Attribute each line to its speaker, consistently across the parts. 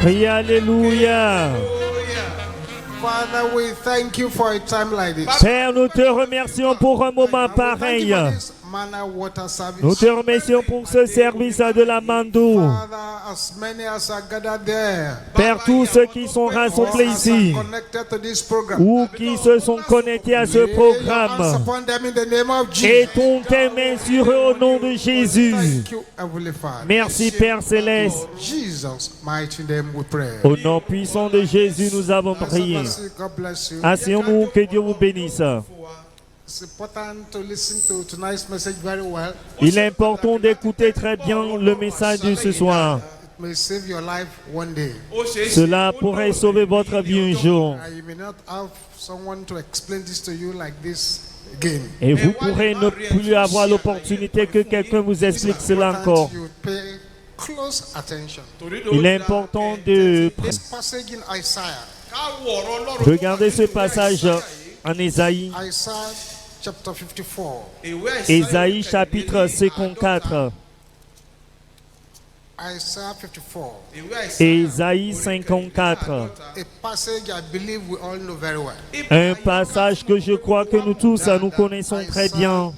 Speaker 1: Priez Alléluia.
Speaker 2: Father, we thank you for a time like this.
Speaker 1: Père, nous te remercions pour un moment pareil. Nous te remercions pour ce service de la Mandou. Père, tous ceux qui sont rassemblés ici ou qui se sont connectés à ce programme, et ton mains sur eux au nom de Jésus. Merci Père Céleste. Au nom puissant de Jésus, nous avons prié. Asseyons-nous, que Dieu vous bénisse. Il est important d'écouter très bien le message de ce soir. Cela pourrait sauver votre vie un jour. Et vous pourrez ne plus avoir l'opportunité que quelqu'un vous explique cela encore. Il est important de regarder ce passage en Ésaïe. Ésaïe chapitre 54. Ésaïe 54. Un passage que je crois que nous tous nous connaissons très bien.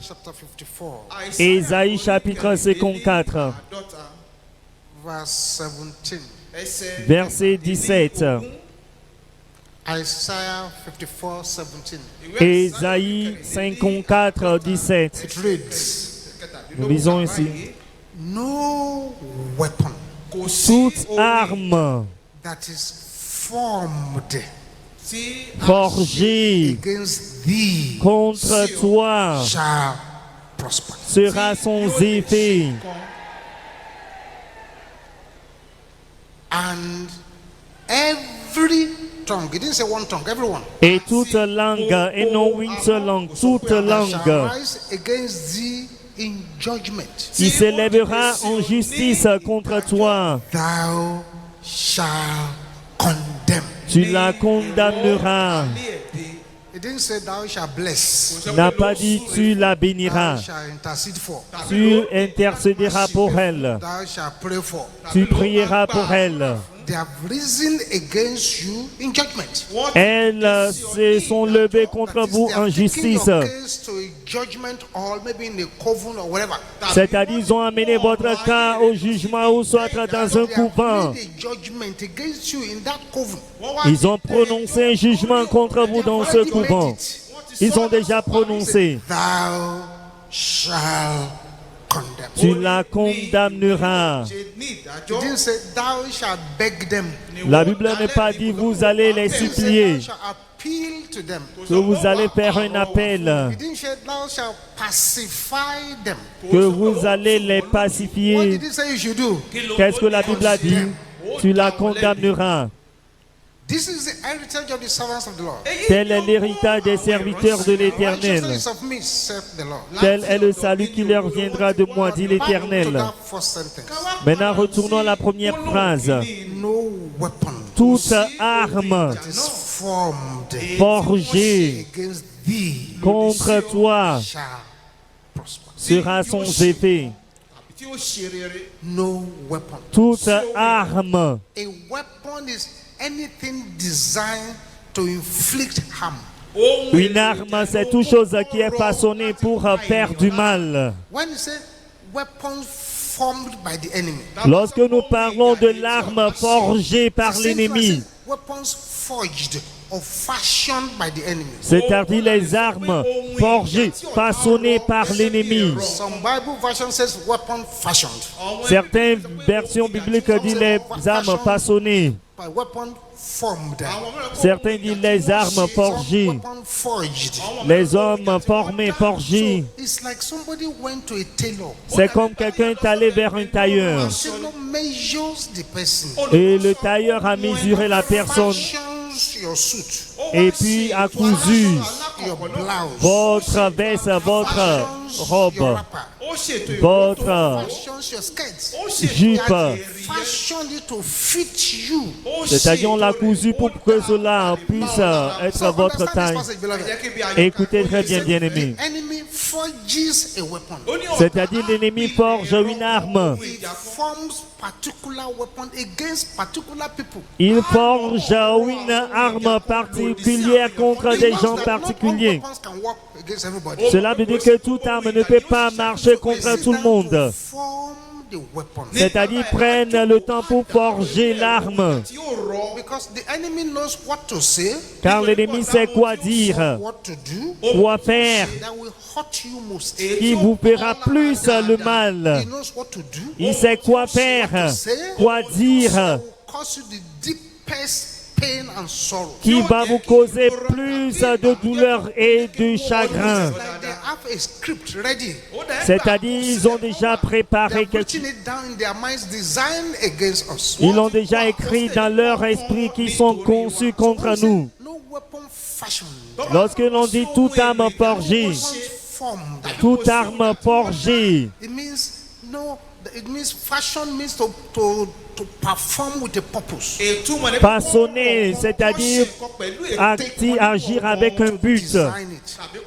Speaker 1: Ésaïe chapitre 54. Verset 17. Ésaïe 54, 17. Nous lisons ici.
Speaker 2: No weapon,
Speaker 1: toute arme forgée contre toi sera sans effet.
Speaker 2: And every tongue, it didn't say one tongue, everyone.
Speaker 1: Et toute langue, et non une seule langue, toute langue qui s'élèvera en justice contre toi,
Speaker 2: thou shalt condemn.
Speaker 1: Tu la condamneras.
Speaker 2: It didn't say thou shalt bless.
Speaker 1: N'a pas dit tu la béniras.
Speaker 2: Thou shalt intercede for.
Speaker 1: Tu intercéderas pour elle.
Speaker 2: Thou shalt pray for.
Speaker 1: Tu prieras pour elle.
Speaker 2: They have risen against you in judgment.
Speaker 1: Elles se sont levées contre vous en justice. C'est-à-dire, ils ont amené votre cas au jugement ou soit dans un couvent. Ils ont prononcé un jugement contre vous dans ce couvent. Ils ont déjà prononcé. Tu la condamneras. La Bible n'est pas dit vous allez les supplier, que vous allez faire un appel, que vous allez les pacifier. Qu'est-ce que la Bible a dit? Tu la condamneras. Tel est l'héritage des serviteurs de l'Éternel. Tel est le salut qui leur viendra de moi, dit l'Éternel. Maintenant, retournons à la première phrase. Toute arme forgée contre toi sera sans effet. Toute arme.
Speaker 2: Anything designed to inflict harm.
Speaker 1: Une arme, c'est toute chose qui est façonnée pour faire du mal.
Speaker 2: When you say weapons formed by the enemy,
Speaker 1: lorsque nous parlons de l'arme forgée par l'ennemi,
Speaker 2: weapons forged or fashioned by the enemy.
Speaker 1: C'est-à-dire les armes forgées, façonnées par l'ennemi.
Speaker 2: Some Bible version says weapon fashioned.
Speaker 1: Certaines versions bibliques disent les armes façonnées. Certains disent les armes forgées. Les hommes formés, forgés. C'est comme quelqu'un est allé vers un tailleur. Et le tailleur a mesuré la personne. Et puis a cousu votre veste, votre robe, votre jupe. C'est-à-dire on l'a cousu pour que cela puisse être votre taille. Écoutez très bien, bien-aimés.
Speaker 2: forges a weapon.
Speaker 1: C'est-à-dire l'ennemi forge une arme.
Speaker 2: He forms particular weapon against particular people.
Speaker 1: Il forge une arme particulière contre des gens particuliers. Cela veut dire que toute arme ne peut pas marcher contre tout le monde. C'est-à-dire prennent le temps pour forger l'arme. Car l'ennemi sait quoi dire, quoi faire, qui vous fera plus le mal. Il sait quoi faire, quoi dire, qui va vous causer plus de douleur et de chagrin. C'est-à-dire, ils ont déjà préparé quelque chose. Ils l'ont déjà écrit dans leur esprit qui sont conçus contre nous. Lorsque l'on dit toute arme forgée, toute arme forgée,
Speaker 2: it means fashion means to perform with a purpose.
Speaker 1: Façonner, c'est-à-dire agir avec un but.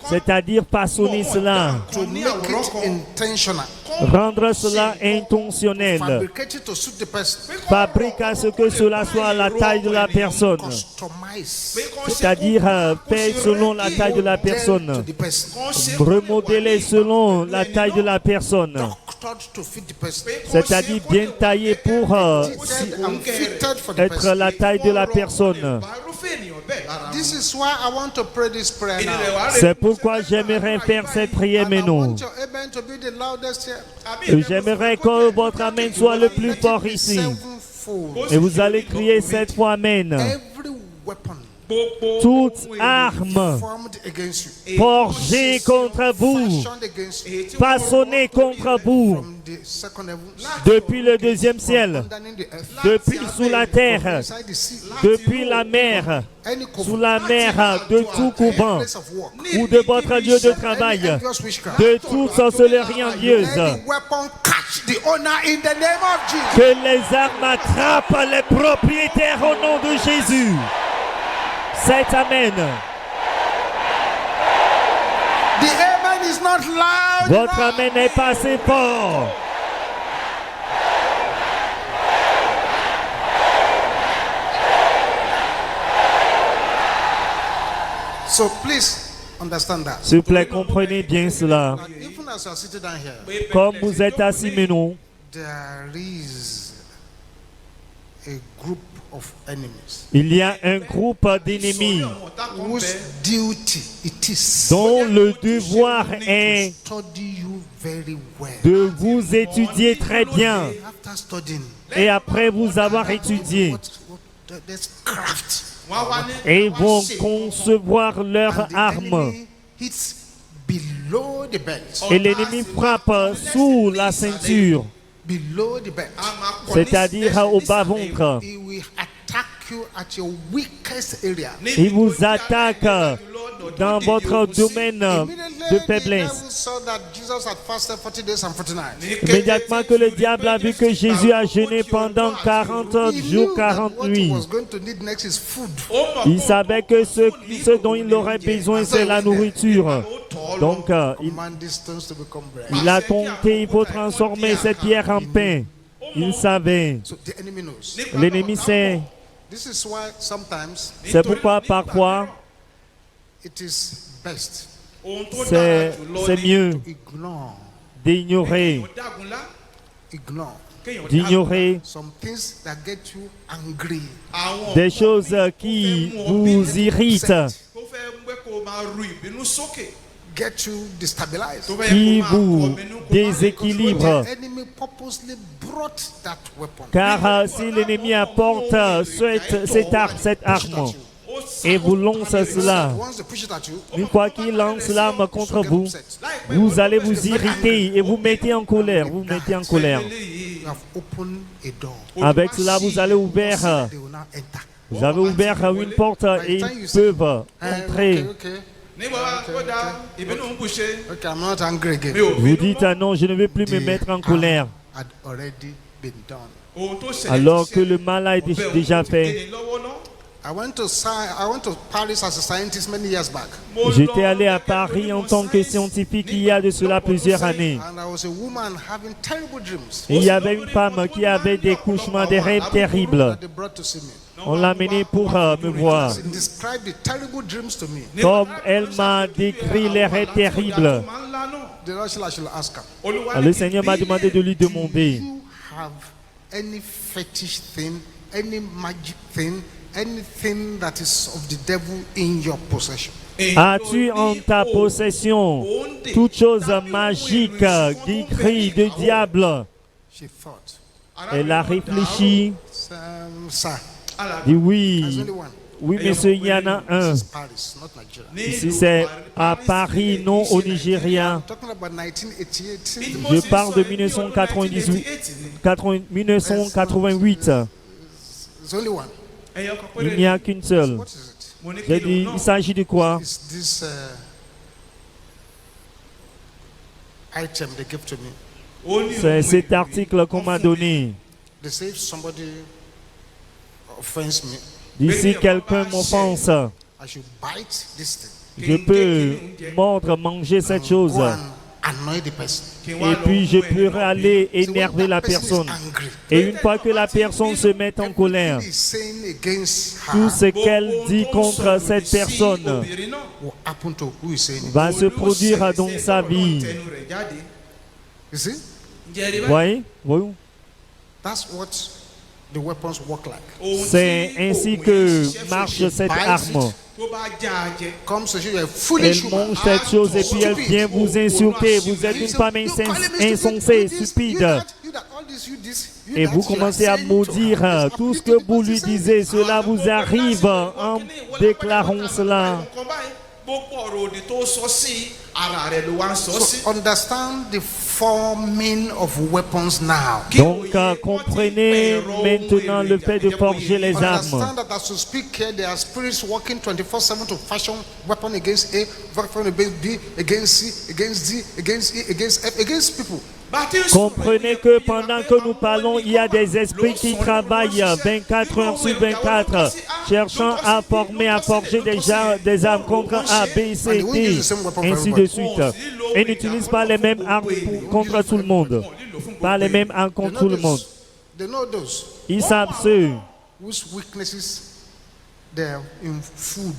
Speaker 1: C'est-à-dire façonner cela.
Speaker 2: To make it intentional.
Speaker 1: Rendre cela intentionnel. Fabriquer à ce que cela soit à la taille de la personne. C'est-à-dire faire selon la taille de la personne. Remodeler selon la taille de la personne. C'est-à-dire bien taillé pour être la taille de la personne. C'est pourquoi j'aimerais faire cette prière maintenant. J'aimerais que votre amen soit le plus fort ici. Et vous allez crier 7 fois amen. Toute arme forgée contre vous, façonnée contre vous, depuis le deuxième ciel, depuis sous la terre, depuis la mer, sous la mer de tout couvent, ou de votre lieu de travail, de toute sorcellerie envieuse. Que les armes attrapent les propriétaires au nom de Jésus. C'est amen.
Speaker 2: The amen is not loud.
Speaker 1: Votre amen n'est pas assez fort.
Speaker 2: So please understand that.
Speaker 1: S'il vous plaît, comprenez bien cela.
Speaker 2: Even as you are sitting down here,
Speaker 1: Comme vous êtes assis maintenant,
Speaker 2: there is a group of enemies.
Speaker 1: Il y a un groupe d'ennemis
Speaker 2: Whose duty it is
Speaker 1: dont le devoir est
Speaker 2: study you very well.
Speaker 1: de vous étudier très bien.
Speaker 2: After studying,
Speaker 1: Et après vous avoir étudié,
Speaker 2: there's craft.
Speaker 1: et ils vont concevoir leurs armes.
Speaker 2: It's below the belt.
Speaker 1: Et l'ennemi frappe sous la ceinture,
Speaker 2: Below the belt.
Speaker 1: c'est-à-dire au bas-ventre.
Speaker 2: He will attack you at your weakest area.
Speaker 1: Il vous attaque dans votre domaine de faiblesse. Immédiatement que le diable a vu que Jésus a jeûné pendant 40 jours, 40 nuits, il savait que ce dont il aurait besoin, c'est la nourriture. Donc, il a compté, il faut transformer cette pierre en pain. Il savait. L'ennemi sait. C'est pourquoi parfois, c'est mieux d'ignorer des choses qui vous irritent, qui vous déséquilibrent. Car si l'ennemi apporte cette arme et vous lance cela, une fois qu'il lance l'arme contre vous, vous allez vous irriter et vous mettez en colère. Vous mettez en colère. Avec cela, vous avez ouvert une porte et ils peuvent entrer. Vous dites, ah non, je ne vais plus me mettre en colère. Alors que le mal a été déjà fait.
Speaker 2: I went to Paris as a scientist many years back.
Speaker 1: J'étais allé à Paris en tant que scientifique il y a de cela plusieurs années.
Speaker 2: And I was a woman having terrible dreams.
Speaker 1: Et il y avait une femme qui avait des cauchemars, des rêves terribles.
Speaker 2: They brought to see me.
Speaker 1: On l'a amenée pour me voir.
Speaker 2: She described the terrible dreams to me.
Speaker 1: Comme elle m'a décrit les rêves terribles.
Speaker 2: The Lord said I should ask her.
Speaker 1: Le Seigneur m'a demandé de lui demander.
Speaker 2: Do you have any fetish thing, any magic thing, anything that is of the devil in your possession?
Speaker 1: As-tu en ta possession toute chose magique, guérie de diable?
Speaker 2: She thought.
Speaker 1: Elle a réfléchi.
Speaker 2: Sir,
Speaker 1: Dit
Speaker 2: there's
Speaker 1: oui.
Speaker 2: only one.
Speaker 1: Oui, monsieur, il y en a un.
Speaker 2: This is Paris, not Nigeria.
Speaker 1: Ici, c'est à Paris, non au Nigeria.
Speaker 2: I'm talking about 1988.
Speaker 1: Je parle de 1998. 1988.
Speaker 2: There's only one.
Speaker 1: Il n'y a qu'une seule.
Speaker 2: What is it?
Speaker 1: J'ai dit, il s'agit de quoi?
Speaker 2: It's this item they give to me.
Speaker 1: C'est cet article qu'on m'a donné.
Speaker 2: They say if somebody offends me,
Speaker 1: D'ici quelqu'un m'offense,
Speaker 2: I should bite this thing.
Speaker 1: je peux mordre, manger cette chose.
Speaker 2: Go and annoy the person.
Speaker 1: Et puis je peux aller
Speaker 2: See, when
Speaker 1: énerver la
Speaker 2: that person is
Speaker 1: personne.
Speaker 2: angry,
Speaker 1: Et une fois que la personne se met en colère,
Speaker 2: everything he's saying against
Speaker 1: tout
Speaker 2: her
Speaker 1: ce qu'elle dit contre cette personne
Speaker 2: will happen to who is saying it.
Speaker 1: va se produire dans sa vie.
Speaker 2: You see?
Speaker 1: Voyez? Oui.
Speaker 2: That's what the weapons work like.
Speaker 1: C'est ainsi que marche cette arme.
Speaker 2: Comes to you, you're a
Speaker 1: Elle
Speaker 2: foolish woman.
Speaker 1: mange cette chose et puis elle vient vous insulter. Vous êtes une femme insensée, stupide. Et vous commencez à maudire tout ce que vous lui disiez. Cela vous arrive en déclarant cela.
Speaker 2: So understand the forming of weapons now.
Speaker 1: Donc comprenez maintenant le fait de forger les armes.
Speaker 2: Understand that as you speak here, there are spirits working 24/7 to fashion weapon against A, weapon against B, against C, against D, against E, against F, against people.
Speaker 1: Comprenez que pendant que nous parlons, il y a des esprits qui travaillent 24 heures sur 24, cherchant à former, à forger des armes contre A, B, C, D, ainsi de suite. Et n'utilisent pas les mêmes armes contre tout le monde. Pas les mêmes armes contre tout le monde.
Speaker 2: They know those
Speaker 1: Ils savent ceux
Speaker 2: whose weaknesses they're in food.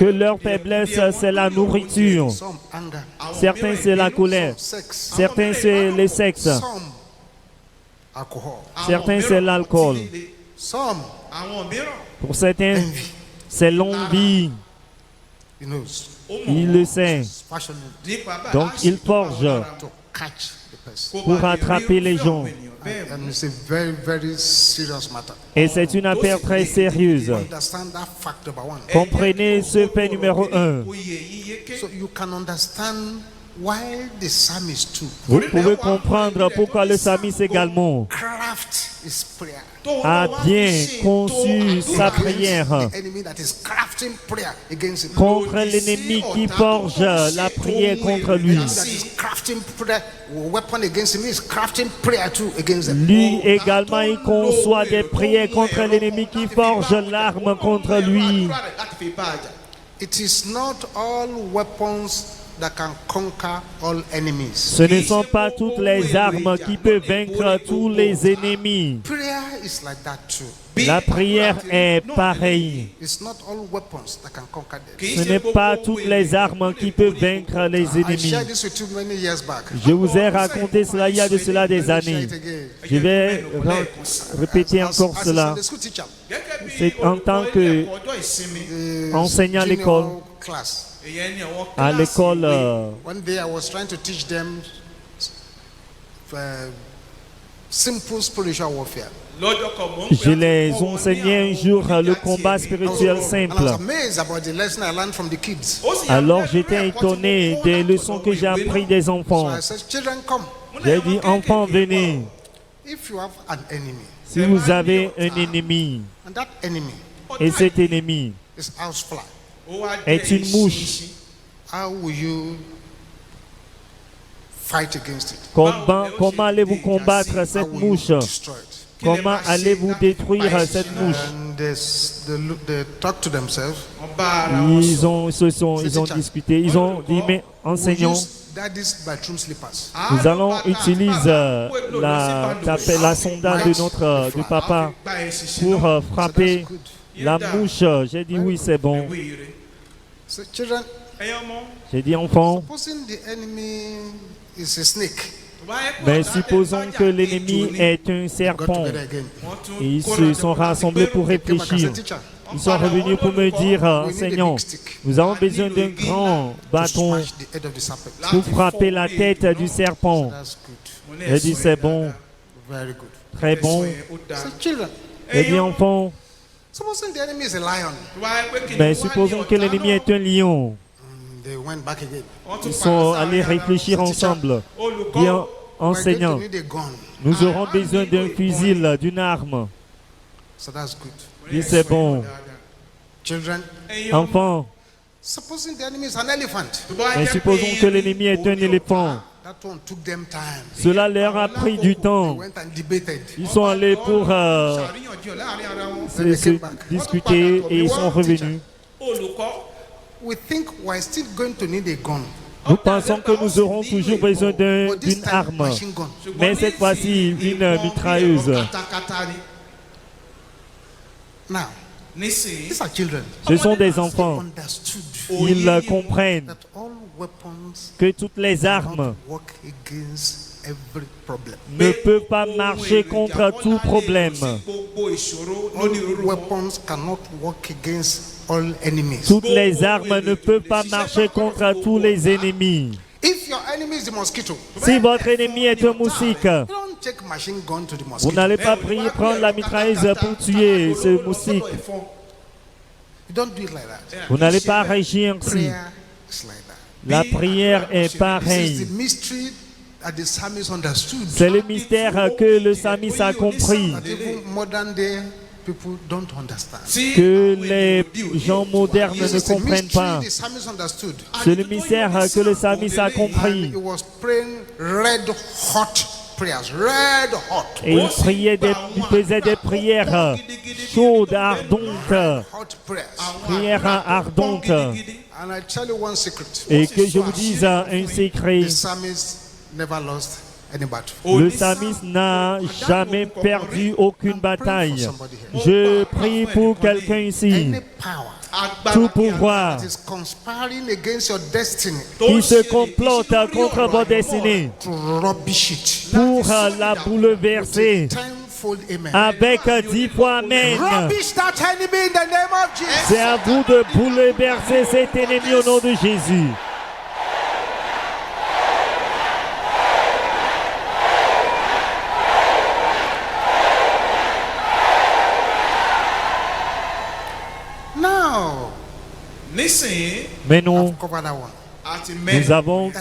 Speaker 1: que leur faiblesse, c'est la nourriture.
Speaker 2: Some anger,
Speaker 1: Certains, c'est la colère.
Speaker 2: sex,
Speaker 1: Certains, c'est le sexe.
Speaker 2: some alcohol,
Speaker 1: Certains, c'est l'alcool.
Speaker 2: some
Speaker 1: Pour certains,
Speaker 2: envy.
Speaker 1: c'est l'envie.
Speaker 2: He knows.
Speaker 1: Il le sait.
Speaker 2: Passionate
Speaker 1: Donc, il forge
Speaker 2: to catch the person.
Speaker 1: pour attraper les gens.
Speaker 2: And it's a very, very serious matter.
Speaker 1: Et c'est une affaire très sérieuse.
Speaker 2: Understand that fact number one.
Speaker 1: Comprenez ce fait numéro 1.
Speaker 2: So you can understand why the psalmist too
Speaker 1: Vous pouvez comprendre pourquoi le psalmiste également
Speaker 2: craft his prayer.
Speaker 1: a bien conçu sa prière
Speaker 2: The enemy that is crafting prayer against him.
Speaker 1: contre l'ennemi qui forge la prière contre lui.
Speaker 2: That is crafting prayer weapon against him. He is crafting prayer too against them.
Speaker 1: Lui également, il conçoit des prières contre l'ennemi qui forge l'arme contre lui.
Speaker 2: It is not all weapons that can conquer all enemies.
Speaker 1: Ce ne sont pas toutes les armes qui peuvent vaincre tous les ennemis.
Speaker 2: Prayer is like that too.
Speaker 1: La prière est pareille.
Speaker 2: It's not all weapons that can conquer them.
Speaker 1: Ce n'est pas toutes les armes qui peuvent vaincre les
Speaker 2: I
Speaker 1: ennemis.
Speaker 2: shared this with you many years back.
Speaker 1: Je vous ai raconté cela il y a de cela des
Speaker 2: Share
Speaker 1: années.
Speaker 2: it again.
Speaker 1: Je vais répéter encore
Speaker 2: As a
Speaker 1: cela.
Speaker 2: Sunday school teacher,
Speaker 1: C'est en tant que enseignant à l'école,
Speaker 2: junior class.
Speaker 1: à l'école,
Speaker 2: One day I was trying to teach them simple spiritual warfare.
Speaker 1: je les enseignais un jour le combat spirituel
Speaker 2: And I was
Speaker 1: simple.
Speaker 2: amazed about the lesson I learned from the kids.
Speaker 1: Alors j'étais étonné des leçons que j'ai apprises des
Speaker 2: So
Speaker 1: enfants.
Speaker 2: I said, children, come.
Speaker 1: J'ai dit, enfants, venez.
Speaker 2: If you have an enemy,
Speaker 1: Si vous avez un ennemi,
Speaker 2: and that enemy
Speaker 1: et cet ennemi
Speaker 2: is housefly,
Speaker 1: est une mouche,
Speaker 2: how will you fight against it?
Speaker 1: comment allez-vous combattre
Speaker 2: How
Speaker 1: cette
Speaker 2: will you
Speaker 1: mouche?
Speaker 2: destroy it?
Speaker 1: Comment allez-vous détruire cette mouche?
Speaker 2: And they talk to themselves.
Speaker 1: Ils ont discuté. Ils ont dit, mais enseignons, nous allons utiliser la sonde de papa pour frapper la mouche. J'ai dit oui, c'est bon. J'ai dit enfant, mais supposons que l'ennemi est un serpent. Et ils se sont rassemblés pour réfléchir. Ils sont revenus pour me dire, enseignant, nous avons besoin d'un grand bâton pour frapper la tête du serpent. J'ai dit, c'est bon, très bon. J'ai dit, enfant, mais supposons que l'ennemi est un lion. Ils sont allés réfléchir ensemble. Bien, enseignant, nous aurons besoin d'un fusil, d'une arme. Et c'est bon. Enfant, mais supposons que l'ennemi est un éléphant. Cela leur a pris du temps. Ils sont allés pour se discuter et ils sont revenus. Nous pensons que nous aurons toujours besoin d'une arme, mais cette fois-ci une mitrailleuse. Ce sont des enfants. Ils comprennent que toutes les armes ne peuvent pas marcher contre tout problème. Toutes les armes ne peuvent pas marcher contre tous les ennemis. Si votre ennemi est un moustique, vous n'allez pas prendre la mitrailleuse pour tuer ce moustique. Vous n'allez pas réagir ainsi. La prière est pareille. C'est le mystère que le psalmiste a compris, que les gens modernes ne comprennent pas. C'est le mystère que le psalmiste a compris. Et il faisait des prières chaudes, ardentes, prières ardentes. Et que je vous dise un secret, le psalmiste n'a jamais perdu aucune bataille. Je prie pour quelqu'un ici. Tout pouvoir qui se complote contre votre destinée pour la bouleverser avec 10 fois Amen. C'est à vous de bouleverser cet ennemi au nom de Jésus. Mais nous avons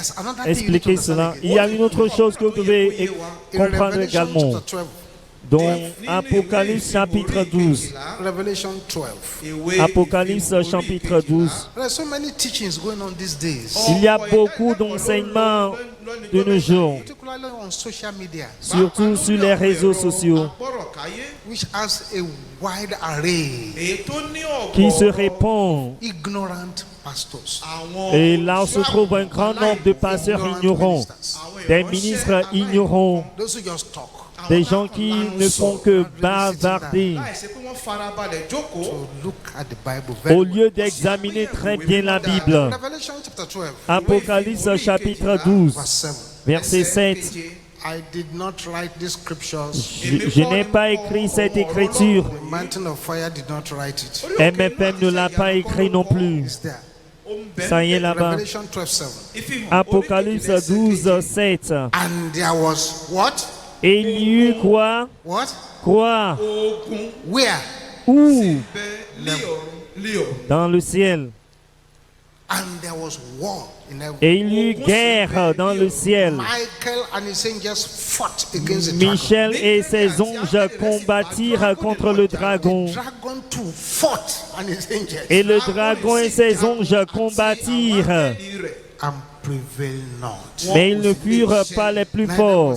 Speaker 1: expliqué cela. Il y a une autre chose que vous devez comprendre également. Dans Apocalypse chapitre 12. Apocalypse chapitre 12. Il y a beaucoup d'enseignements de nos jours, surtout sur les réseaux sociaux, qui se répand. Et là se trouve un grand nombre de pasteurs ignorants, des ministres ignorants, des gens qui ne font que bavarder au lieu d'examiner très bien la Bible. Apocalypse chapitre 12, verset 7. Je n'ai pas écrit cette écriture. MFM ne l'a pas écrit non plus. Ça y est là-bas. Apocalypse 12, 7. Et il y eut quoi? Quoi? Où? Dans le ciel. Et il y eut guerre dans le ciel. Michel et ses anges combattirent contre le dragon. Et le dragon et ses anges combattirent. Mais ils ne furent pas les plus forts.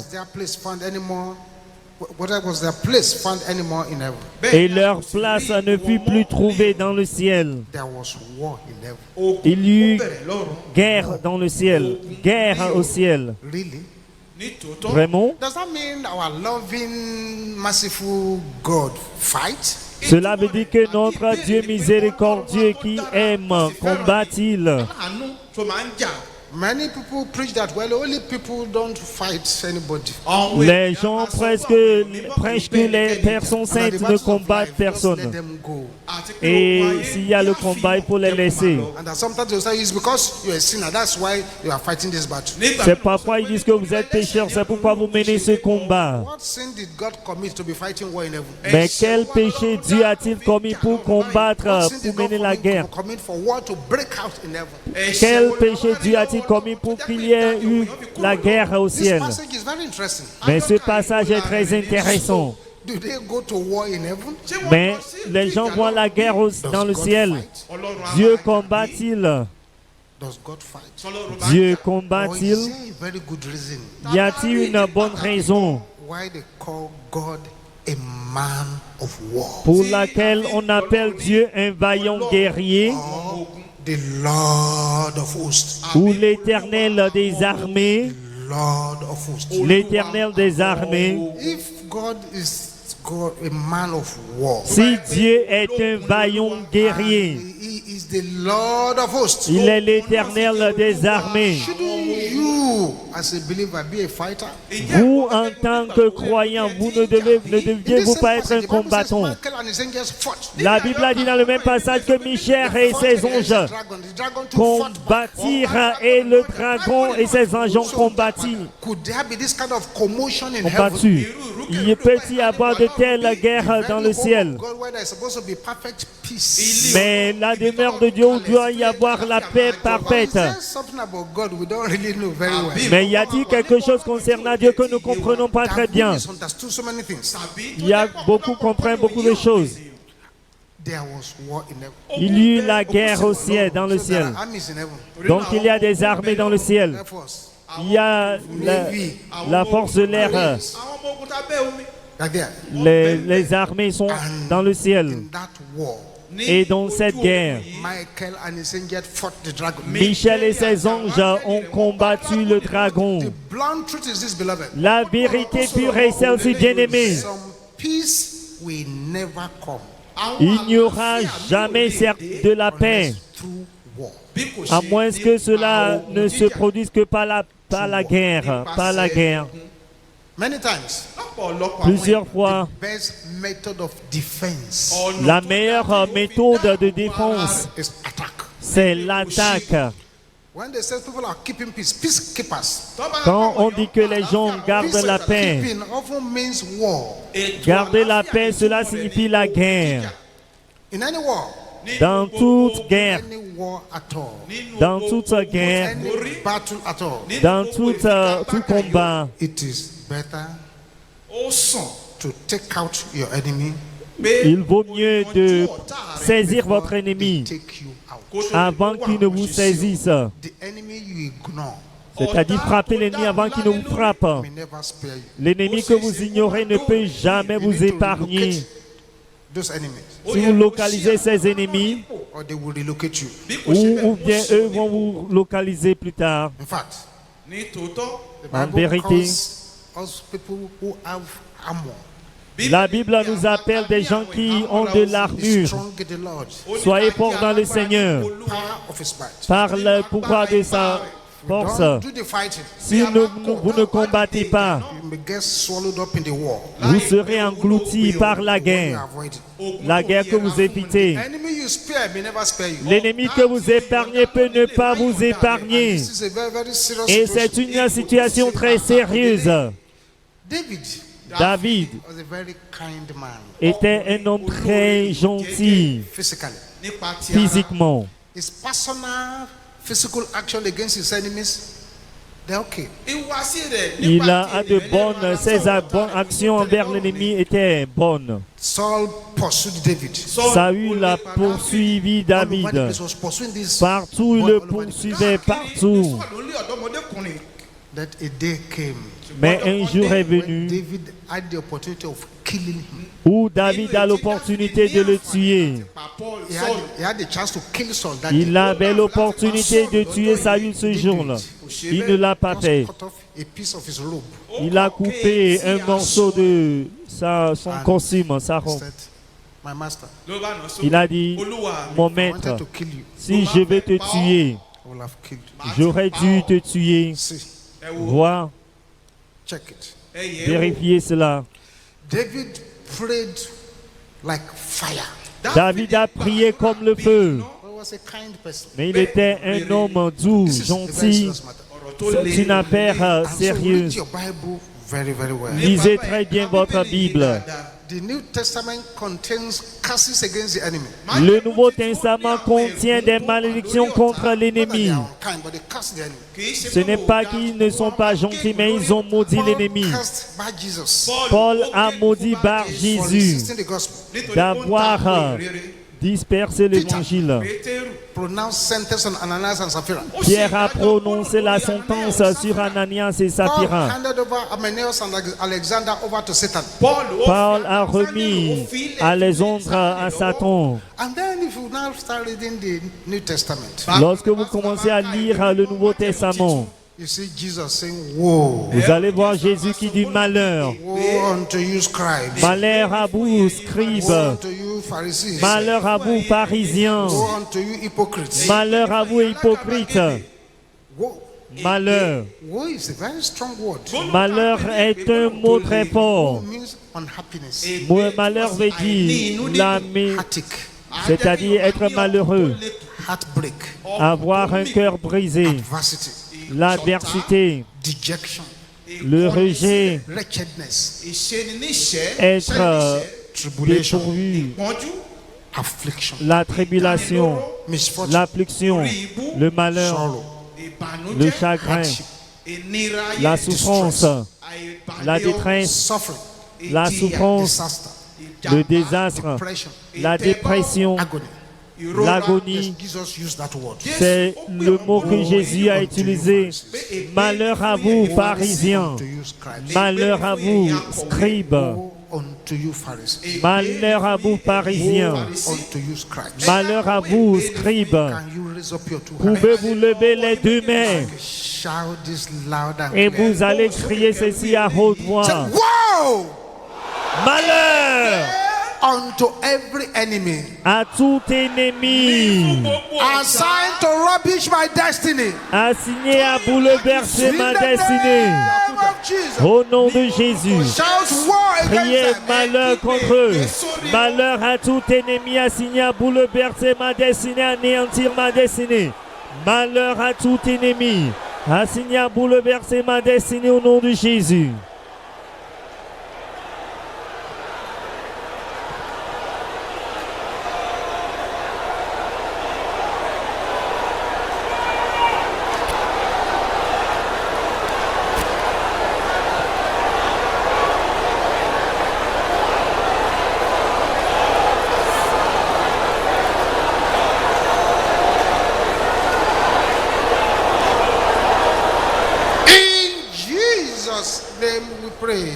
Speaker 1: Et leur place ne fut plus trouvée dans le ciel. Il y eut guerre dans le ciel, guerre au ciel. Vraiment? Cela veut dire que notre Dieu miséricordieux qui aime combat-il.
Speaker 2: Many people preach that only people don't fight anybody.
Speaker 1: Les gens prêchent que les personnes saintes ne combattent personne. Et s'il y a le combat, il faut les laisser. C'est parfois ils disent que vous êtes pécheurs, c'est pourquoi vous menez ce combat. Mais quel péché Dieu a-t-il commis pour combattre, pour mener la guerre? Quel péché Dieu a-t-il commis pour qu'il y ait eu la guerre au ciel? Mais ce passage est très intéressant. Mais les gens voient la guerre dans le ciel. Dieu combat-il? Dieu combat-il? Y a-t-il une bonne raison pour laquelle on appelle Dieu un vaillant guerrier?
Speaker 2: The Lord of hosts.
Speaker 1: Ou l'Éternel des armées. L'Éternel des armées.
Speaker 2: If God is a man of war,
Speaker 1: si Dieu est un vaillant guerrier,
Speaker 2: he is the Lord of hosts.
Speaker 1: Il est l'Éternel des armées.
Speaker 2: You, as a believer, be a fighter?
Speaker 1: Vous, en tant que croyant, vous ne deviez-vous pas être un combattant. La Bible a dit dans le même passage que Michel et ses anges combattirent, et le dragon et ses anges ont combattu. Il peut y avoir de telles guerres dans le ciel. Mais la demeure de Dieu, doit y avoir la paix parfaite. Mais y a-t-il quelque chose concernant Dieu que nous ne comprenons pas très bien? Il y a beaucoup comprennent beaucoup de choses. Il y eut la guerre au ciel, dans le ciel. Donc il y a des armées dans le ciel. Il y a la force de l'air. Les armées sont dans le ciel. Et dans cette guerre, Michel et ses anges ont combattu le dragon. La vérité pure est celle-ci, bien-aimée. Il n'y aura jamais de la paix, à moins que cela ne se produise que par la guerre. Par la guerre. Plusieurs fois, la meilleure méthode de défense, c'est l'attaque. Quand on dit que les gens gardent la paix, garder la paix, cela signifie la guerre. Dans toute guerre, dans toute guerre, dans tout combat, il vaut mieux de saisir votre ennemi avant qu'il ne vous saisisse. C'est-à-dire frapper l'ennemi avant qu'il ne vous frappe. L'ennemi que vous ignorez ne peut jamais vous épargner. Si vous localisez ces ennemis, ou bien eux vont vous localiser plus tard. En vérité, la Bible nous appelle des gens qui ont de l'armure. Soyez forts dans le Seigneur par le pouvoir de sa force. Si vous ne combattez pas, vous serez engloutis par la guerre que vous évitez. L'ennemi que vous épargnez peut ne pas vous épargner. Et c'est une situation très sérieuse. David était un homme très gentil physiquement. Il a de bonnes, ses bonnes actions envers l'ennemi étaient bonnes. Saül a poursuivi David. Partout, il le poursuivait, partout.
Speaker 2: that a day came
Speaker 1: Mais un jour est
Speaker 2: when
Speaker 1: venu
Speaker 2: David had the opportunity of killing him.
Speaker 1: où David a l'opportunité de le tuer.
Speaker 2: He had the chance to kill Saul that
Speaker 1: Il
Speaker 2: day.
Speaker 1: avait l'opportunité de tuer Saül ce jour-là. Il ne l'a pas fait.
Speaker 2: Cut off a piece of his robe.
Speaker 1: Il a coupé un morceau de son costume, sa robe.
Speaker 2: Said, my master,
Speaker 1: Il a dit, mon
Speaker 2: I
Speaker 1: maître,
Speaker 2: wanted to kill you.
Speaker 1: si je vais te tuer,
Speaker 2: I will have killed you.
Speaker 1: j'aurais dû te tuer.
Speaker 2: See,
Speaker 1: Vois,
Speaker 2: check it.
Speaker 1: vérifiez cela.
Speaker 2: David prayed like fire.
Speaker 1: David a prié comme le feu,
Speaker 2: He was a kind person.
Speaker 1: mais il était un homme doux,
Speaker 2: This is a very
Speaker 1: gentil.
Speaker 2: serious matter.
Speaker 1: C'est une affaire
Speaker 2: And so read
Speaker 1: sérieuse.
Speaker 2: your Bible very, very well.
Speaker 1: Lisez très bien votre Bible.
Speaker 2: The New Testament contains curses against the enemy.
Speaker 1: Le Nouveau Testament contient des malédictions contre
Speaker 2: Not that they
Speaker 1: l'ennemi.
Speaker 2: are unkind, but they curse the enemy.
Speaker 1: Ce n'est pas qu'ils ne sont pas gentils, mais ils ont maudit
Speaker 2: Paul
Speaker 1: l'ennemi.
Speaker 2: cursed by Jesus
Speaker 1: Paul a maudit par
Speaker 2: for
Speaker 1: Jésus
Speaker 2: resisting the gospel.
Speaker 1: d'avoir dispersé l'évangile.
Speaker 2: Pronounced sentence on Ananias and Sapphira.
Speaker 1: Pierre a prononcé la sentence sur Ananias et
Speaker 2: Paul
Speaker 1: Saphira.
Speaker 2: handed over Hymenaeus and Alexander over to Satan.
Speaker 1: Paul a remis Alexandre à Satan.
Speaker 2: And then if you now start reading the New Testament,
Speaker 1: Lorsque vous commencez à lire le Nouveau Testament,
Speaker 2: you see Jesus saying, woe,
Speaker 1: vous allez voir Jésus qui dit malheur.
Speaker 2: woe unto you scribes,
Speaker 1: Malheur à vous, scribes.
Speaker 2: woe unto you Pharisees,
Speaker 1: Malheur à vous, pharisiens.
Speaker 2: woe unto you hypocrites.
Speaker 1: Malheur à vous, hypocrites.
Speaker 2: Woe.
Speaker 1: Malheur.
Speaker 2: Woe is a very strong word.
Speaker 1: Malheur est un mot très
Speaker 2: Woe
Speaker 1: fort.
Speaker 2: means unhappiness,
Speaker 1: Malheur veut dire
Speaker 2: heartache,
Speaker 1: c'est-à-dire être malheureux,
Speaker 2: heartbreak,
Speaker 1: avoir un cœur brisé,
Speaker 2: adversity,
Speaker 1: l'adversité,
Speaker 2: dejection,
Speaker 1: le rejet,
Speaker 2: wretchedness,
Speaker 1: être
Speaker 2: tribulation,
Speaker 1: dépourvu,
Speaker 2: affliction,
Speaker 1: la tribulation,
Speaker 2: misfortune,
Speaker 1: l'affliction, le malheur,
Speaker 2: sorrow,
Speaker 1: le chagrin,
Speaker 2: hardship,
Speaker 1: la souffrance, la détresse,
Speaker 2: suffering,
Speaker 1: la souffrance,
Speaker 2: disaster,
Speaker 1: le désastre,
Speaker 2: depression,
Speaker 1: la dépression,
Speaker 2: agony.
Speaker 1: l'agonie.
Speaker 2: Jesus used that word.
Speaker 1: C'est le mot que Jésus a utilisé. Malheur à vous, pharisiens.
Speaker 2: To you scribes.
Speaker 1: Malheur à vous, scribes.
Speaker 2: Woe unto you Pharisees.
Speaker 1: Malheur à vous, pharisiens.
Speaker 2: Unto you scribes.
Speaker 1: Malheur à vous, scribes.
Speaker 2: Can you raise up your two hands?
Speaker 1: Pouvez-vous lever les deux mains
Speaker 2: Shout this loud and
Speaker 1: et
Speaker 2: clear.
Speaker 1: vous allez crier ceci à haute voix.
Speaker 2: Woe
Speaker 1: Malheur
Speaker 2: unto every enemy
Speaker 1: à tout ennemi
Speaker 2: assigned to rubbish my destiny.
Speaker 1: assigné à bouleverser
Speaker 2: In
Speaker 1: ma
Speaker 2: the
Speaker 1: destinée.
Speaker 2: name of Jesus.
Speaker 1: Au nom de Jésus.
Speaker 2: Shout war
Speaker 1: Priez
Speaker 2: against them.
Speaker 1: malheur contre eux. Malheur à tout ennemi assigné à bouleverser ma destinée, anéantir ma destinée. Malheur à tout ennemi assigné à bouleverser ma destinée au nom de Jésus.
Speaker 2: In Jesus' name we pray.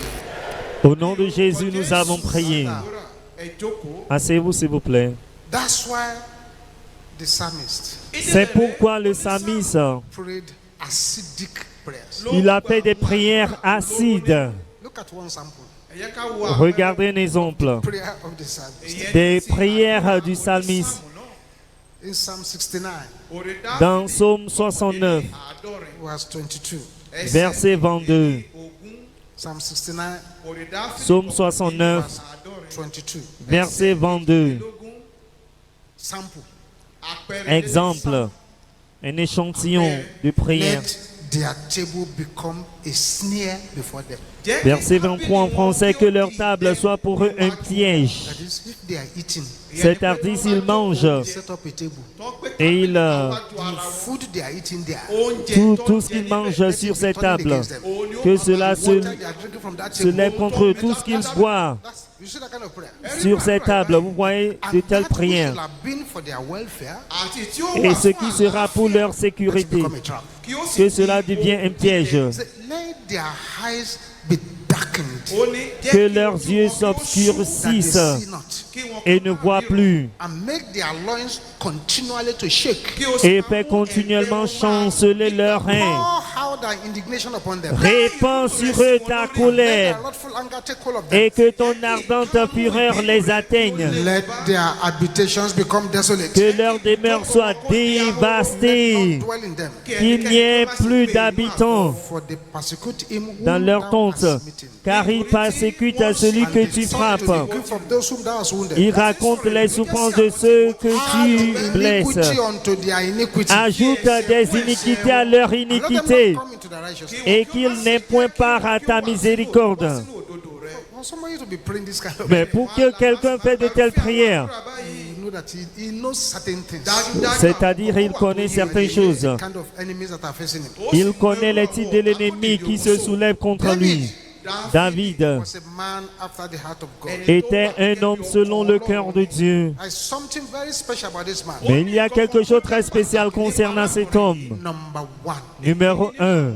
Speaker 1: Au nom de Jésus, nous avons prié. Asseyez-vous, s'il vous plaît.
Speaker 2: That's why the psalmist
Speaker 1: C'est pourquoi le psalmiste,
Speaker 2: prayed acidic prayers.
Speaker 1: il a fait des prières acides.
Speaker 2: Look at one sample.
Speaker 1: Regardez un exemple.
Speaker 2: Prayer of the psalmist.
Speaker 1: Des prières du psalmiste.
Speaker 2: In Psalm 69,
Speaker 1: Dans Psaume 69,
Speaker 2: verse 22.
Speaker 1: verset 22.
Speaker 2: Psalm 69,
Speaker 1: Psaume 69,
Speaker 2: verse 22.
Speaker 1: verset 22.
Speaker 2: Sample.
Speaker 1: Exemple, un échantillon de prière.
Speaker 2: Let their table become a snare before them.
Speaker 1: Verset 23 en français, que leur table soit pour eux un piège.
Speaker 2: That is, if they are eating,
Speaker 1: C'est-à-dire s'ils mangent,
Speaker 2: set up a table
Speaker 1: Et il tout ce qu'ils mangent sur cette table, que cela se lève contre eux. Tout ce qu'ils boivent sur cette table, vous voyez de telles prières. Et ce qui sera pour leur sécurité, que cela devient un piège. Que leurs yeux s'obscurcissent et ne voient plus. Et fait continuellement chanceler leurs reins. Répands sur eux ta colère et que ton ardente fureur les atteigne. Que leur demeure soit dévastée, qu'il n'y ait plus d'habitants dans leur tente, car ils persécutent à celui que tu frappes. Ils racontent les souffrances de ceux que tu blesses. Ajoute des iniquités à leur iniquité et qu'ils n'aient point part à ta miséricorde. Mais pour que quelqu'un fasse de telles prières, c'est-à-dire il connaît certaines choses. Il connaît les types de l'ennemi qui se soulèvent contre lui. David était un homme selon le cœur de Dieu. Mais il y a quelque chose de très spécial concernant cet homme. Numéro 1.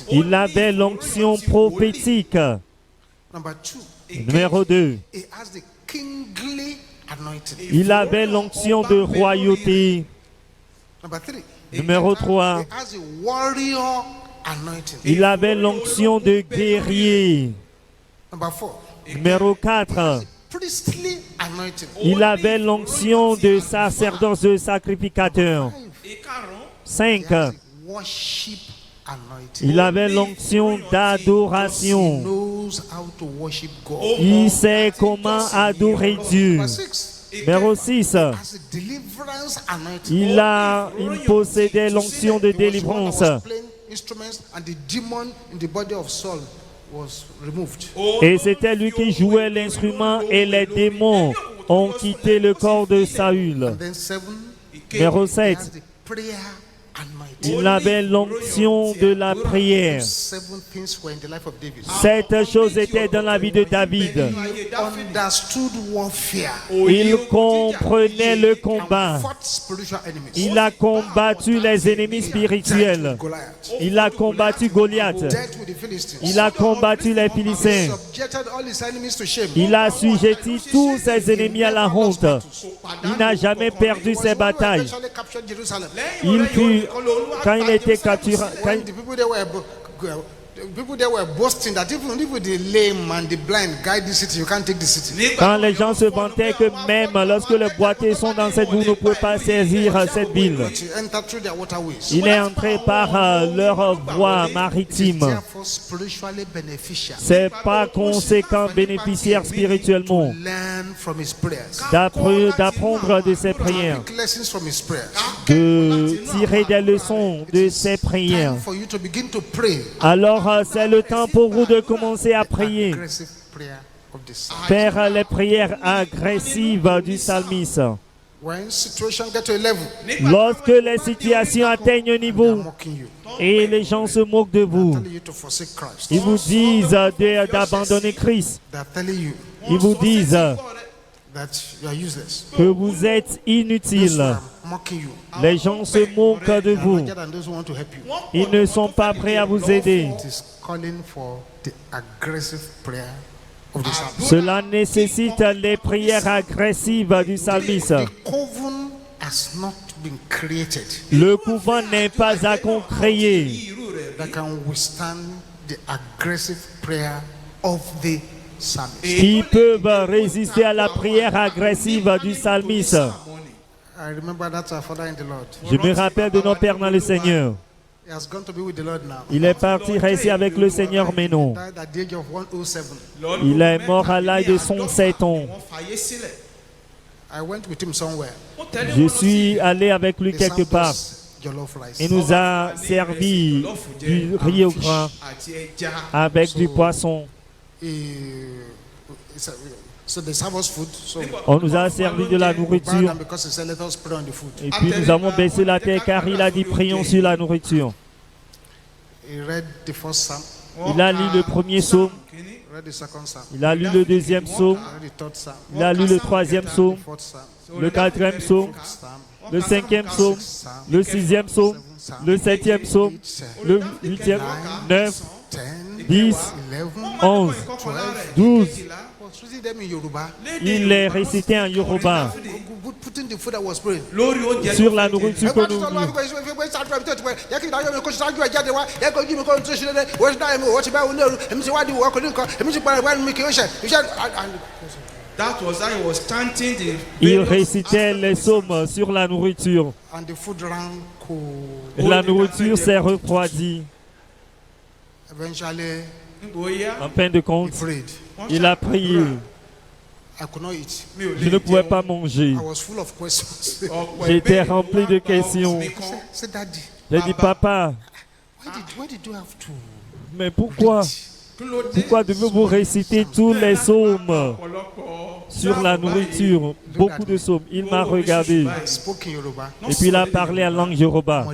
Speaker 1: Il avait l'onction prophétique. Numéro 2. Il avait l'onction de royauté. Numéro 3. Il avait l'onction de guerrier. Numéro 4. Il avait l'onction de sacerdoce, de sacrificateur. 5. Il avait l'onction d'adoration. Il sait comment adorer Dieu. Numéro 6. Il possédait l'onction de délivrance. Et c'était lui qui jouait l'instrument et les démons ont quitté le corps de Saül. Numéro 7. Il avait l'onction de la prière. 7 choses étaient dans la vie de David. Il comprenait le combat. Il a combattu les ennemis spirituels. Il a combattu Goliath. Il a combattu les Philistins. Il a assujetti tous ses ennemis à la honte. Il n'a jamais perdu ses batailles. Il fut, quand il était capturé, quand les gens se vantaient que même lorsque les boiteux sont dans cette ville, vous ne pouvez pas saisir cette ville. Il est entré par leur voie maritime. C'est par conséquent bénéficiaire spirituellement d'apprendre de ses prières, de tirer des leçons de ses prières. Alors c'est le temps pour vous de commencer à prier. Faire les prières agressives du psalmiste. Lorsque les situations atteignent un niveau et les gens se moquent de vous, ils vous disent d'abandonner Christ. Ils vous disent que vous êtes inutile. Les gens se moquent de vous. Ils ne sont pas prêts à vous aider. Cela nécessite les prières agressives du psalmiste. Le couvent n'est pas encore créé qui peuvent résister à la prière agressive du psalmiste. Je me rappelle de nos pères dans le Seigneur. Il est parti rester avec le Seigneur maintenant. Il est mort à l'âge de 107 ans. Je suis allé avec lui quelque part. Il nous a servi du riz au gras avec du poisson.
Speaker 2: So they serve us food. So
Speaker 1: On nous a servi de la nourriture.
Speaker 2: because he said, let us pray on the food.
Speaker 1: Et puis nous avons baissé la tête car il a dit prions sur la nourriture.
Speaker 2: He read the first psalm.
Speaker 1: Il a lu le premier psaume.
Speaker 2: Read the second psalm.
Speaker 1: Il a lu le deuxième psaume.
Speaker 2: Read the third psalm.
Speaker 1: Il a lu le troisième psaume.
Speaker 2: The fourth psalm.
Speaker 1: Le quatrième psaume. Le cinquième psaume. Le sixième psalme, le septième psaume, le huitième, 9, 10, 11, 12. Il les récitait en Yoruba sur la nourriture que nous vivons. Il récitait les psaumes sur la nourriture. Et la nourriture s'est refroidie. En fin de compte, il a prié. Je ne pouvais pas manger. J'étais rempli de questions. J'ai dit, papa, mais pourquoi devez-vous réciter tous les psaumes sur la nourriture? Beaucoup de psaumes. Il m'a regardé. Et puis il a parlé en langue Yoruba.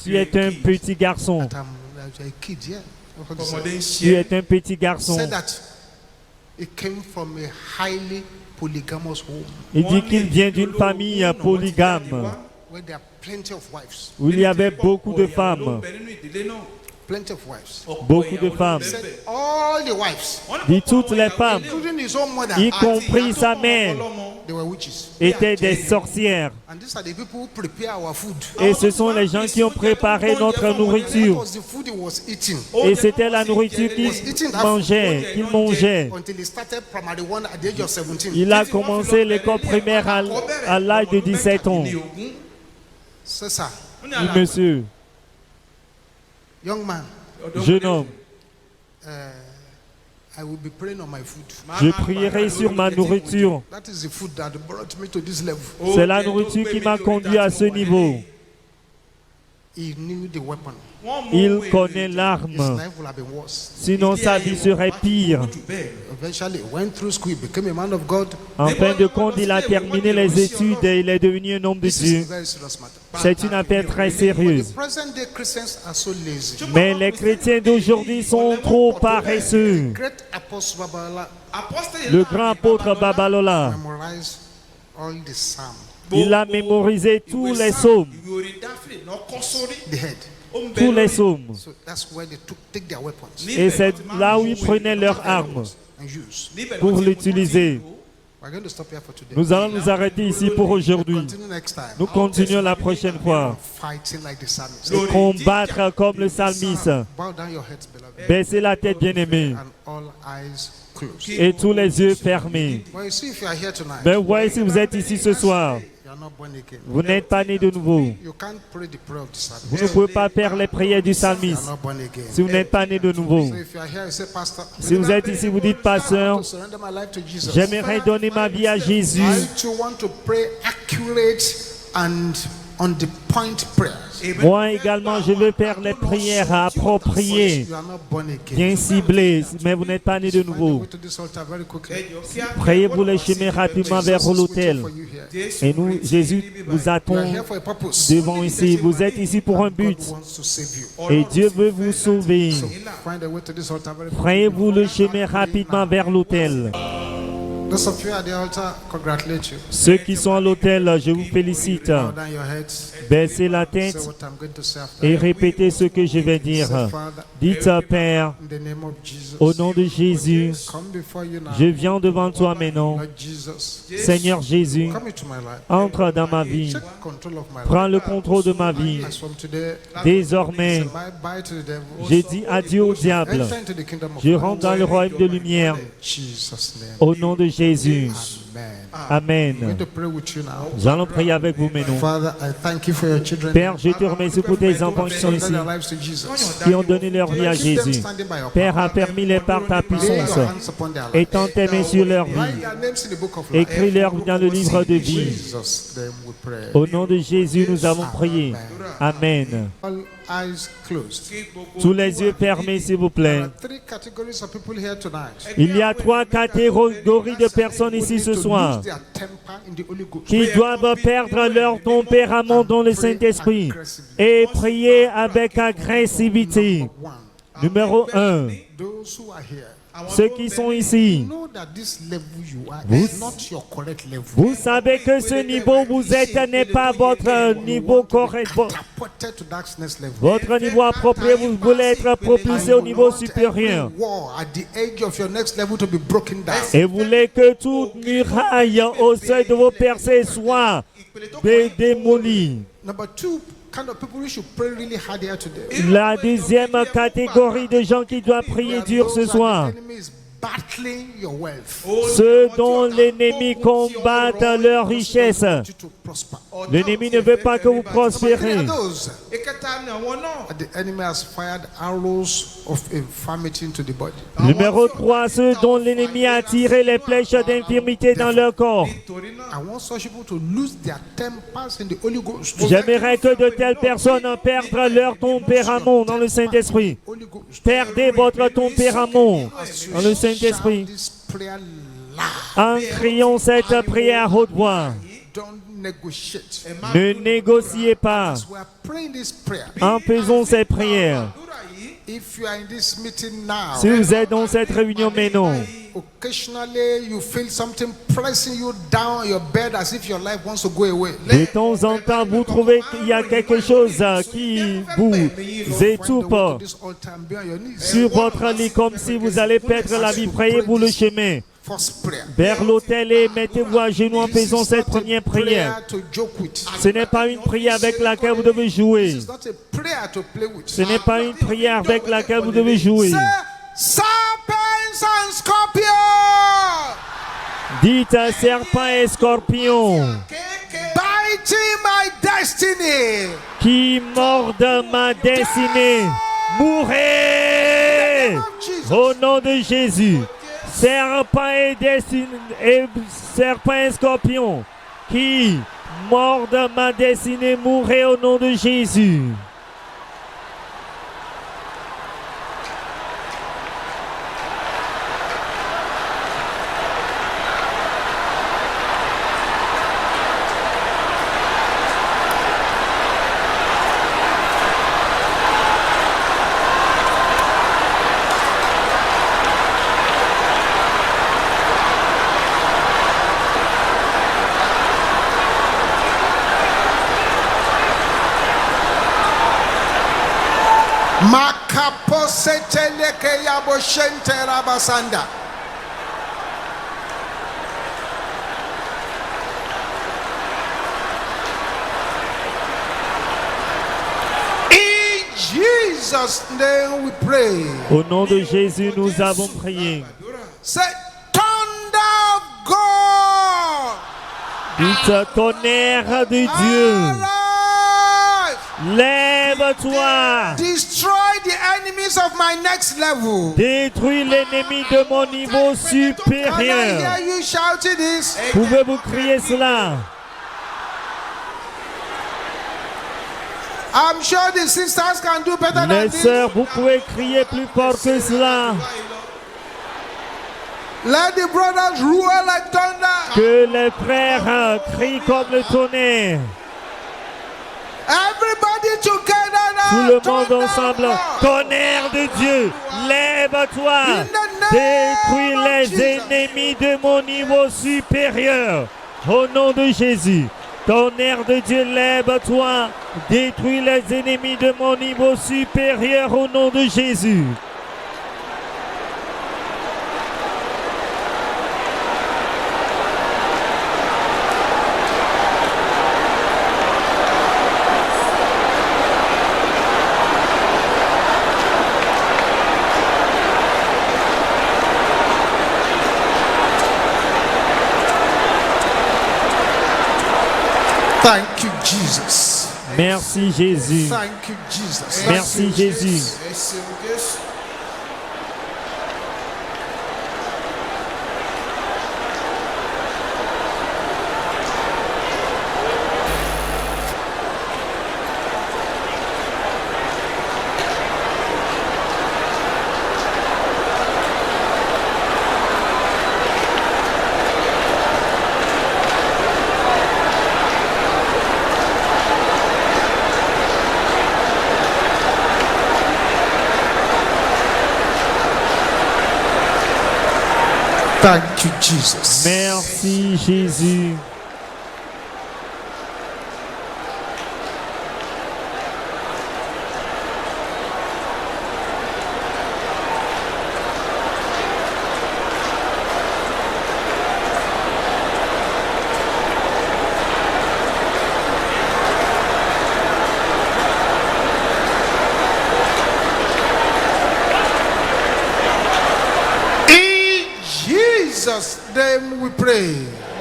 Speaker 1: Tu es un petit garçon. Tu es un petit garçon. Il dit qu'il vient d'une famille polygame où il y avait beaucoup de femmes. Beaucoup de femmes. Dit toutes les femmes, y compris sa mère, étaient des sorcières. Et ce sont les gens qui ont préparé notre nourriture. Et c'était la nourriture qu'il mangeait. Il a commencé l'école primaire à l'âge de 17 ans. Oui, monsieur. Jeune homme, je prierai sur ma nourriture. C'est la nourriture qui m'a conduit à ce niveau. Il connaît l'arme. Sinon, sa vie serait pire. En fin de compte, il a terminé les études et il est devenu un homme de Dieu. C'est une affaire très sérieuse. Mais les chrétiens d'aujourd'hui sont trop paresseux. Le grand apôtre Babalola, il a mémorisé tous les psaumes. Tous les psaumes. Et c'est là où ils prenaient leurs armes pour l'utiliser. Nous allons nous arrêter ici pour aujourd'hui. Nous continuons la prochaine fois. Et combattre comme le psalmiste. Baissez la tête, bien-aimés. Et tous les yeux fermés. Mais voyez, si vous êtes ici ce soir, vous n'êtes pas né de nouveau. Vous ne pouvez pas faire les prières du psalmiste si vous n'êtes pas né de nouveau. Si vous êtes ici, vous dites, pasteur, j'aimerais donner ma vie à Jésus. Moi également, je veux faire les prières appropriées, bien ciblées, mais vous n'êtes pas né de nouveau. Priez vous les chemins rapidement vers l'autel. Et nous, Jésus, vous attend devant ici. Vous êtes ici pour un but. Et Dieu veut vous sauver. Priez vous le chemin rapidement vers l'autel. Ceux qui sont à l'autel, je vous félicite. Baissez la tête et répétez ce que je vais dire. Dites, Père, au nom de Jésus, je viens devant toi maintenant. Seigneur Jésus, entre dans ma vie. Prends le contrôle de ma vie. Désormais, je dis adieu au diable. Je rentre dans le royaume de lumière. Au nom de Jésus. Amen. Nous allons prier avec vous maintenant. Père, je te remercie pour tes enfants qui sont ici, qui ont donné leur vie à Jésus. Père, affermis-les par ta puissance. Étends tes mains sur leur vie. Écris-leur dans le livre de vie. Au nom de Jésus, nous avons prié. Amen.
Speaker 2: eyes closed.
Speaker 1: Tous les yeux fermés, s'il vous plaît.
Speaker 2: There are 3 categories of people here tonight.
Speaker 1: Il y a 3 catégories de personnes ici ce soir
Speaker 2: Their temper in the Holy Ghost.
Speaker 1: qui doivent perdre leur tempérament dans le Saint-Esprit et prier avec agressivité. Numéro 1,
Speaker 2: Those who are here,
Speaker 1: ceux qui sont ici,
Speaker 2: know that this level you are
Speaker 1: Vous-
Speaker 2: is not your correct level.
Speaker 1: vous savez que ce niveau où vous êtes n'est pas votre niveau correct.
Speaker 2: Catapulted to that next level.
Speaker 1: Votre niveau approprié, vous voulez être propulsé au niveau supérieur.
Speaker 2: Every wall at the edge of your next level to be broken down.
Speaker 1: Et vous voulez que toute muraille au seuil de vos percées soit démolie.
Speaker 2: Number 2 kind of people you should pray really hard here today.
Speaker 1: La deuxième catégorie de gens qui doivent prier dur ce soir,
Speaker 2: The enemy is battling your wealth.
Speaker 1: ceux dont l'ennemi combatte leur richesse.
Speaker 2: You to prosper.
Speaker 1: L'ennemi ne veut pas que vous prospérez.
Speaker 2: Those that the enemy has fired arrows of infirmity into the body.
Speaker 1: Numéro 3, ceux dont l'ennemi a tiré les flèches d'infirmité dans leur corps.
Speaker 2: I want such people to lose their tempers in the Holy Ghost.
Speaker 1: J'aimerais que de telles personnes perdent leur tempérament dans le Saint-Esprit.
Speaker 2: Holy Ghost.
Speaker 1: Perdez votre tempérament dans le Saint-Esprit
Speaker 2: This prayer loud.
Speaker 1: en criant cette prière à haute voix.
Speaker 2: Don't negotiate.
Speaker 1: Ne négociez pas
Speaker 2: As we are praying this prayer,
Speaker 1: en faisant ces prières.
Speaker 2: if you are in this meeting now,
Speaker 1: Si vous êtes dans cette réunion maintenant,
Speaker 2: occasionally you feel something pressing you down on your bed as if your life wants to go away.
Speaker 1: de temps en temps, vous trouvez qu'il y a quelque chose qui vous étouffe
Speaker 2: To this altar and be on your knees.
Speaker 1: sur votre lit comme si vous allez perdre la vie. Priez-vous le chemin
Speaker 2: First prayer.
Speaker 1: vers l'autel et mettez-vous à genoux en faisant cette première prière.
Speaker 2: To joke with.
Speaker 1: Ce n'est pas une prière avec laquelle vous devez jouer.
Speaker 2: It's not a prayer to play with.
Speaker 1: Ce n'est pas une prière avec laquelle vous devez jouer.
Speaker 2: Say, serpents and scorpions,
Speaker 1: Dites à serpent et scorpion
Speaker 2: biting my destiny.
Speaker 1: qui mordent ma destinée, mourrez au nom de Jésus. Serpent et scorpion qui mordent ma destinée, mourrez au nom de Jésus.
Speaker 2: Makaposeteleke yaboshente rabasanda. In Jesus' name we pray.
Speaker 1: Au nom de Jésus, nous avons prié.
Speaker 2: Say, thunder of God.
Speaker 1: Dites, tonnerre de Dieu,
Speaker 2: Arise.
Speaker 1: lève-toi.
Speaker 2: Destroy the enemies of my next level.
Speaker 1: Détruis l'ennemi de mon niveau
Speaker 2: Can I
Speaker 1: supérieur.
Speaker 2: hear you shouting this?
Speaker 1: Pouvez-vous crier cela?
Speaker 2: I'm sure the sisters can do better than
Speaker 1: Les
Speaker 2: this.
Speaker 1: sœurs, vous pouvez crier plus fort que cela.
Speaker 2: Let the brothers roar like thunder.
Speaker 1: Que les frères crient comme le tonnerre.
Speaker 2: Everybody together now.
Speaker 1: Tout le monde
Speaker 2: Thunder
Speaker 1: ensemble.
Speaker 2: of God.
Speaker 1: Tonnerre de Dieu, lève-toi. Détruis les ennemis de mon niveau supérieur. Au nom de Jésus. Tonnerre de Dieu, lève-toi. Détruis les ennemis de mon niveau supérieur. Au nom de Jésus.
Speaker 2: Thank you, Jesus.
Speaker 1: Merci Jésus.
Speaker 2: Thank you, Jesus.
Speaker 1: Merci Jésus.
Speaker 2: Thank you, Jesus.
Speaker 1: Merci Jésus.
Speaker 2: Name we pray.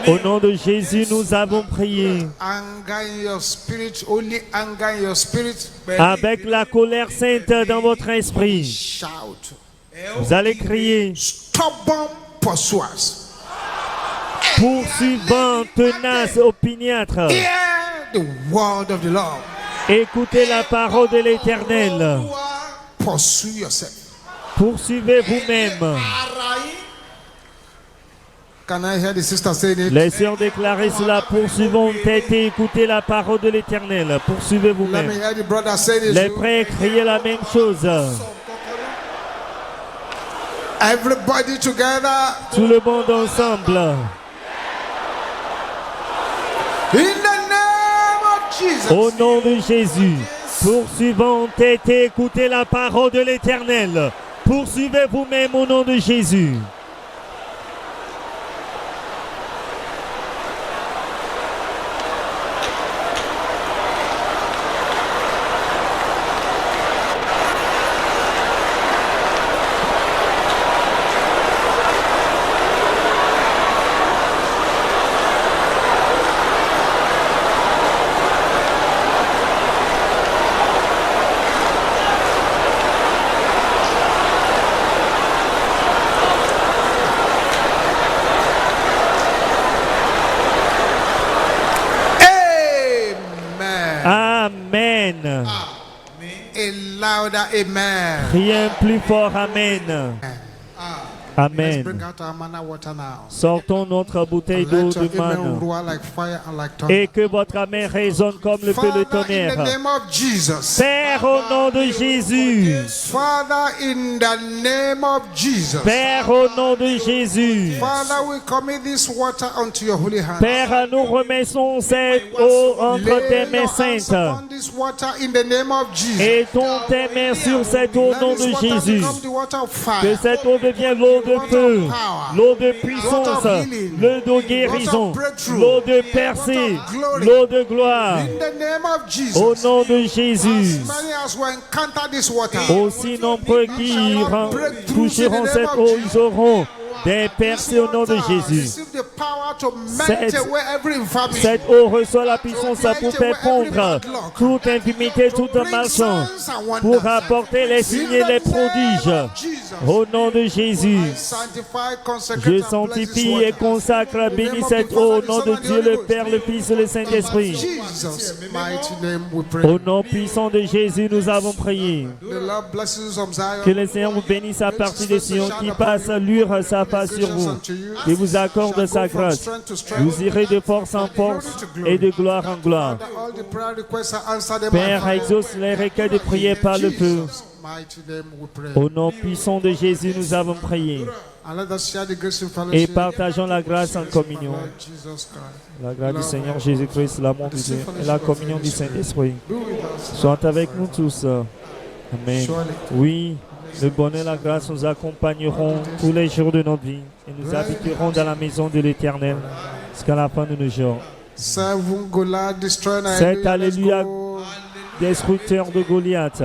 Speaker 1: Au nom de Jésus, nous avons prié.
Speaker 2: Anger in your spirit, only anger in your spirit.
Speaker 1: Avec la colère sainte dans votre esprit.
Speaker 2: Shout.
Speaker 1: Vous allez crier.
Speaker 2: Stubborn pursuers.
Speaker 1: Poursuivants, tenaces, opiniâtres.
Speaker 2: Hear the word of the Lord.
Speaker 1: Écoutez la parole de l'Éternel.
Speaker 2: Pursue yourself.
Speaker 1: Poursuivez vous-même.
Speaker 2: Can I hear the sister saying it?
Speaker 1: Les sœurs déclarent cela. Poursuivons tête et écoutez la parole de l'Éternel. Poursuivez
Speaker 2: Let
Speaker 1: vous-même.
Speaker 2: me hear the brother say this.
Speaker 1: Les frères criez la même chose.
Speaker 2: Everybody together.
Speaker 1: Tout le monde ensemble.
Speaker 2: In the name of Jesus.
Speaker 1: Au nom de Jésus. Poursuivons tête et écoutez la parole de l'Éternel. Poursuivez vous-même au nom de Jésus. Amen.
Speaker 2: A louder amen.
Speaker 1: Rien plus fort, amen. Amen.
Speaker 2: Let's bring out our manna water now.
Speaker 1: Sortons notre bouteille d'eau
Speaker 2: Let your
Speaker 1: de
Speaker 2: amen
Speaker 1: manne.
Speaker 2: roar like fire and like thunder.
Speaker 1: Et que votre amen résonne comme le feu de
Speaker 2: Father, in the
Speaker 1: tonnerre.
Speaker 2: name of Jesus.
Speaker 1: Père, au nom de Jésus.
Speaker 2: Father, in the name of Jesus.
Speaker 1: Père, au nom de Jésus.
Speaker 2: Father, we commit this water unto your holy hand.
Speaker 1: Père, nous remettons cette eau entre tes mains saintes.
Speaker 2: Upon this water in the name of Jesus.
Speaker 1: Et ton tes mains sur cette eau au nom
Speaker 2: Let this
Speaker 1: de
Speaker 2: water
Speaker 1: Jésus.
Speaker 2: become the water of
Speaker 1: Que
Speaker 2: fire.
Speaker 1: cette eau devienne l'eau de feu, l'eau de puissance, l'eau de guérison, l'eau de percée, l'eau de gloire.
Speaker 2: In the name of Jesus.
Speaker 1: Au nom de Jésus.
Speaker 2: As many as will encounter this water.
Speaker 1: Aussi nombreux qui toucheront cette eau, ils auront des percées au nom de Jésus. Cette eau reçoit la puissance pour faire fondre toute infimité, toute malchance, pour apporter les signes et les prodiges. Au nom de Jésus, je sanctifie et consacre, bénis cette eau au nom de Dieu le Père, le Fils et le Saint-Esprit. Au nom puissant de Jésus, nous avons prié. Que le Seigneur vous bénisse à partir de Sion, qui passe luire sa face sur vous, qui vous accorde sa grâce. Vous irez de force en force et de gloire en gloire. Père, exauce les requêtes de prière par le feu. Au nom puissant de Jésus, nous avons prié. Et partageons la grâce en communion. La grâce du Seigneur Jésus-Christ, l'amour de Dieu et la communion du Saint-Esprit soit avec nous tous. Amen. Oui, le bonheur et la grâce nous accompagneront tous les jours de notre vie et nous habiterons dans la maison de l'Éternel jusqu'à la fin de nos jours. Cet Alléluia, destructeur de Goliath.